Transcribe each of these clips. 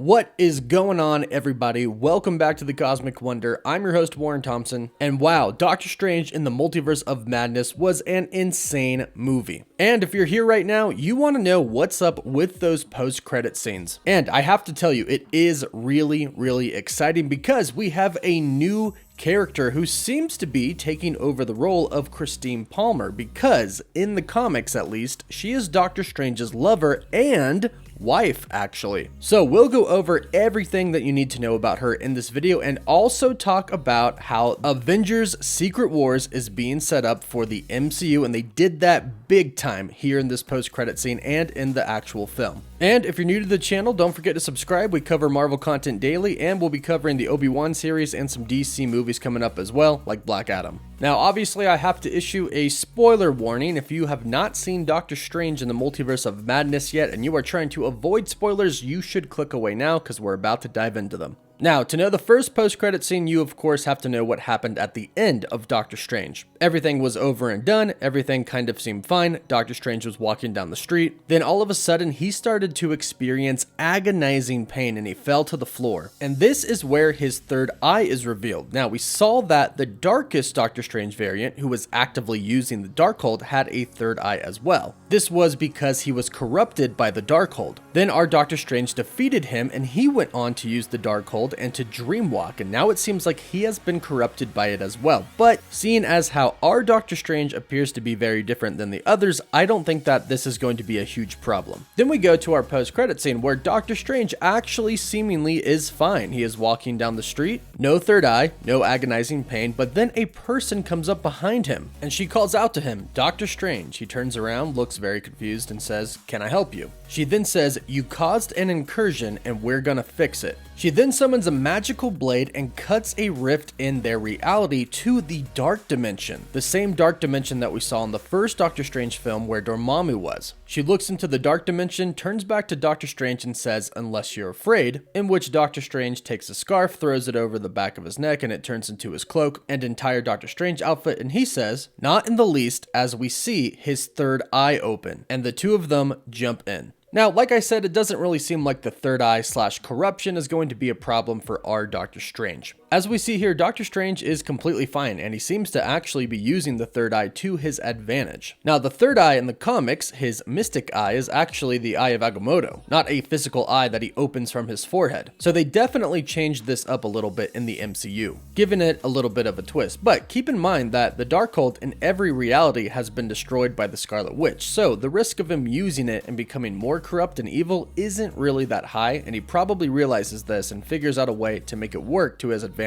What is going on, everybody? Welcome back to the Cosmic Wonder. I'm your host, Warren Thompson, and wow, Doctor Strange in the Multiverse of Madness was an insane movie. And if you're here right now, you want to know what's up with those post-credit scenes. And I have to tell you, it is really exciting because we have a new character who seems to be taking over the role of Christine Palmer, because in the comics at least, she is Doctor Strange's lover and wife, actually. So we'll go over everything that you need to know about her in this video and also talk about how Avengers Secret Wars is being set up for the MCU, and they did that big time here in this post-credit scene and in the actual film. And if you're new to the channel, don't forget to subscribe. We cover Marvel content daily, and we'll be covering the Obi-Wan series and some DC movies coming up as well, like Black Adam. Now, obviously, I have to issue a spoiler warning. If you have not seen Doctor Strange in the Multiverse of Madness yet, and you are trying to avoid spoilers, you should click away now because we're about to dive into them. Now, to know the first post-credit scene, you of course have to know what happened at the end of Doctor Strange. Everything was over and done, everything kind of seemed fine, Doctor Strange was walking down the street, then all of a sudden he started to experience agonizing pain and he fell to the floor. And this is where his third eye is revealed. Now, we saw that the darkest Doctor Strange variant, who was actively using the Darkhold, had a third eye as well. This was because he was corrupted by the Darkhold. Then our Doctor Strange defeated him and he went on to use the Darkhold and to dreamwalk, and now it seems like he has been corrupted by it as well. But seeing as how our Doctor Strange appears to be very different than the others, I don't think that this is going to be a huge problem. Then we go to our post-credit scene where Doctor Strange actually seemingly is fine. He is walking down the street, no third eye, no agonizing pain, but then a person comes up behind him and she calls out to him, "Doctor Strange." He turns around, looks very confused, and says, "Can I help you?" She then says, "You caused an incursion and we're gonna fix it." She then summons a magical blade and cuts a rift in their reality to the dark dimension, the same dark dimension that we saw in the first Doctor Strange film where Dormammu was. She looks into the dark dimension, turns back to Doctor Strange and says, "Unless you're afraid," in which Doctor Strange takes a scarf, throws it over the back of his neck, and it turns into his cloak and entire Doctor Strange outfit, and he says, "Not in the least," as we see his third eye open, and the two of them jump in. Now, like I said, it doesn't really seem like the third eye / corruption is going to be a problem for our Doctor Strange. As we see here, Doctor Strange is completely fine, and he seems to actually be using the third eye to his advantage. Now, the third eye in the comics, his mystic eye, is actually the Eye of Agamotto, not a physical eye that he opens from his forehead. So they definitely changed this up a little bit in the MCU, giving it a little bit of a twist. But keep in mind that the Darkhold in every reality has been destroyed by the Scarlet Witch, so the risk of him using it and becoming more corrupt and evil isn't really that high, and he probably realizes this and figures out a way to make it work to his advantage.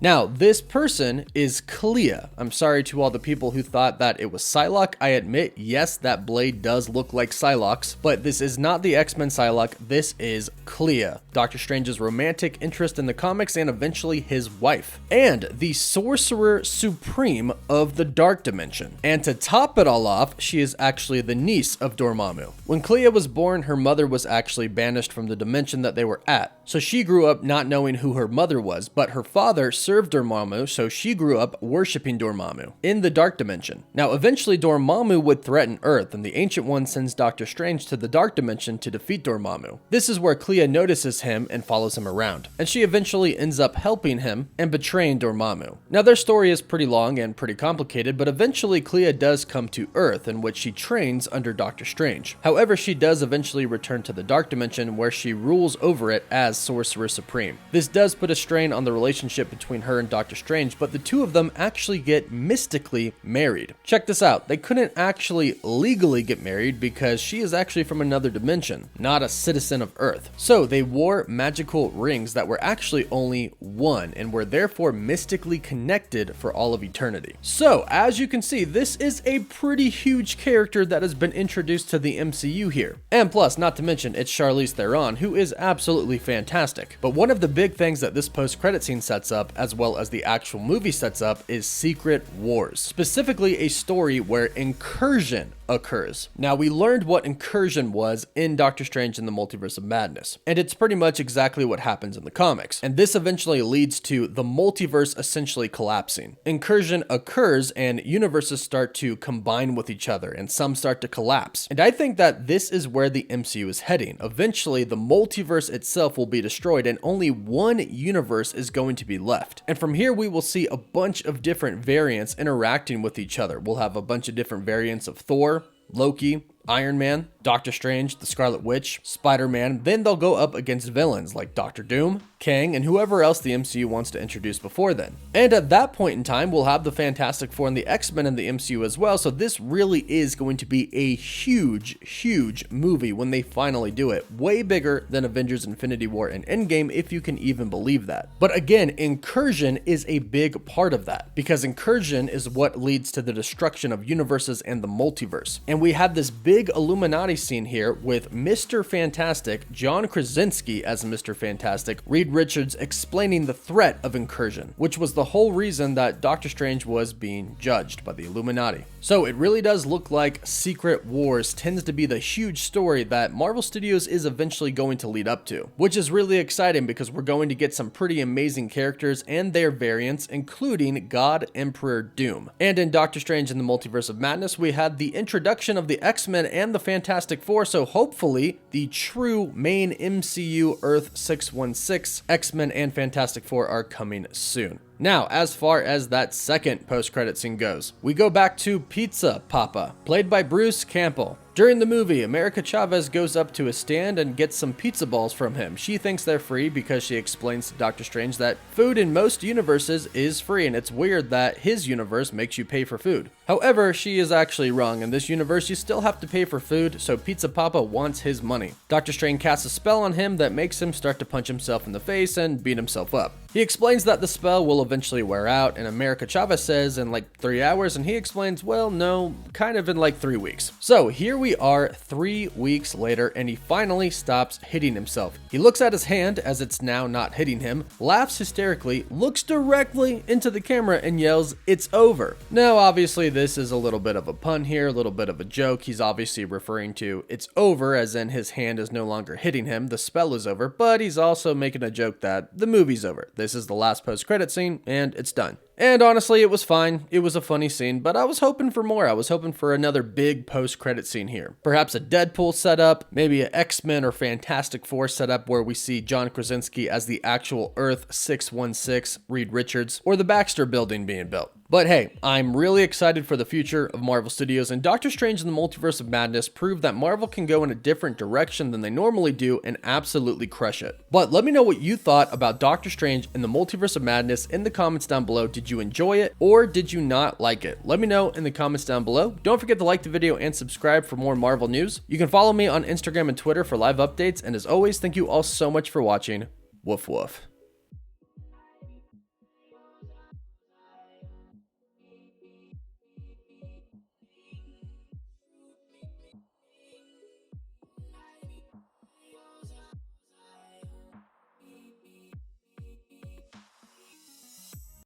Now, this person is Clea. I'm sorry to all the people who thought that it was Psylocke. I admit, yes, that blade does look like Psylocke's, but this is not the X-Men Psylocke, this is Clea, Doctor Strange's romantic interest in the comics and eventually his wife, and the Sorcerer Supreme of the Dark Dimension. And to top it all off, she is actually the niece of Dormammu. When Clea was born, her mother was actually banished from the dimension that they were at, so she grew up not knowing who her mother was, but her father served Dormammu, so she grew up worshipping Dormammu in the Dark Dimension. Now, eventually Dormammu would threaten Earth, and the Ancient One sends Doctor Strange to the Dark Dimension to defeat Dormammu. This is where Clea notices him and follows him around, and she eventually ends up helping him and betraying Dormammu. Now, their story is pretty long and pretty complicated, but eventually Clea does come to Earth, in which she trains under Doctor Strange. However, she does eventually return to the Dark Dimension, where she rules over it as Sorcerer Supreme. This does put a strain on the relationship between her and Doctor Strange, but the two of them actually get mystically married. Check this out, they couldn't actually legally get married because she is actually from another dimension, not a citizen of Earth. So they wore magical rings that were actually only one and were therefore mystically connected for all of eternity. So as you can see, this is a pretty huge character that has been introduced to the MCU here. And plus, not to mention, it's Charlize Theron, who is absolutely fantastic. But one of the big things that this post-credit scene sets up, as well as the actual movie sets up, is Secret Wars. Specifically a story where Incursion occurs. Now, we learned what incursion was in Doctor Strange in the Multiverse of Madness, and it's pretty much exactly what happens in the comics. And this eventually leads to the multiverse essentially collapsing. Incursion occurs and universes start to combine with each other, and some start to collapse. And I think that this is where the MCU is heading. Eventually, the multiverse itself will be destroyed and only one universe is going to be left. And from here, we will see a bunch of different variants interacting with each other. We'll have a bunch of different variants of Thor, Loki, Iron Man, Doctor Strange, the Scarlet Witch, Spider-Man. Then they'll go up against villains like Doctor Doom, Kang, and whoever else the MCU wants to introduce before then. And at that point in time, we'll have the Fantastic Four and the X-Men in the MCU as well, so this really is going to be a huge movie when they finally do it. Way bigger than Avengers Infinity War and Endgame, if you can even believe that. But again, incursion is a big part of that, because incursion is what leads to the destruction of universes and the multiverse. And we have this big Illuminati scene here with Mr. Fantastic, John Krasinski as Mr. Fantastic, Reed Richards explaining the threat of incursion, which was the whole reason that Doctor Strange was being judged by the Illuminati. So it really does look like Secret Wars tends to be the huge story that Marvel Studios is eventually going to lead up to, which is really exciting because we're going to get some pretty amazing characters and their variants, including God Emperor Doom. And in Doctor Strange in the Multiverse of Madness, we had the introduction of the X-Men and the Fantastic Four, so hopefully the true main MCU Earth 616 X-Men and Fantastic Four are coming soon. Now, as far as that second post-credit scene goes, we go back to Pizza Papa, played by Bruce Campbell. During the movie, America Chavez goes up to a stand and gets some pizza balls from him. She thinks they're free because she explains to Doctor Strange that food in most universes is free, and it's weird that his universe makes you pay for food. However, she is actually wrong. In this universe, you still have to pay for food, so Pizza Papa wants his money. Doctor Strange casts a spell on him that makes him start to punch himself in the face and beat himself up. He explains that the spell will eventually wear out, and America Chavez says in like 3 hours, and he explains, well, no, kind of in like 3 weeks. So here we are 3 weeks later, and he finally stops hitting himself. He looks at his hand as it's now not hitting him, laughs hysterically, looks directly into the camera and yells, "It's over." Now, obviously, this is a little bit of a pun here, a little bit of a joke. He's obviously referring to it's over as in his hand is no longer hitting him, the spell is over, but he's also making a joke that the movie's over. This is the last post-credit scene, and it's done. And honestly, it was fine. It was a funny scene, but I was hoping for more. I was hoping for another big post-credit scene here. Perhaps a Deadpool setup, maybe an X-Men or Fantastic Four setup where we see John Krasinski as the actual Earth 616, Reed Richards, or the Baxter Building being built. But hey, I'm really excited for the future of Marvel Studios, and Doctor Strange in the Multiverse of Madness proved that Marvel can go in a different direction than they normally do and absolutely crush it. But let me know what you thought about Doctor Strange in the Multiverse of Madness in the comments down below. Did you enjoy it or did you not like it? Let me know in the comments down below. Don't forget to like the video and subscribe for more Marvel news. You can follow me on Instagram and Twitter for live updates, and as always, thank you all so much for watching. Woof woof.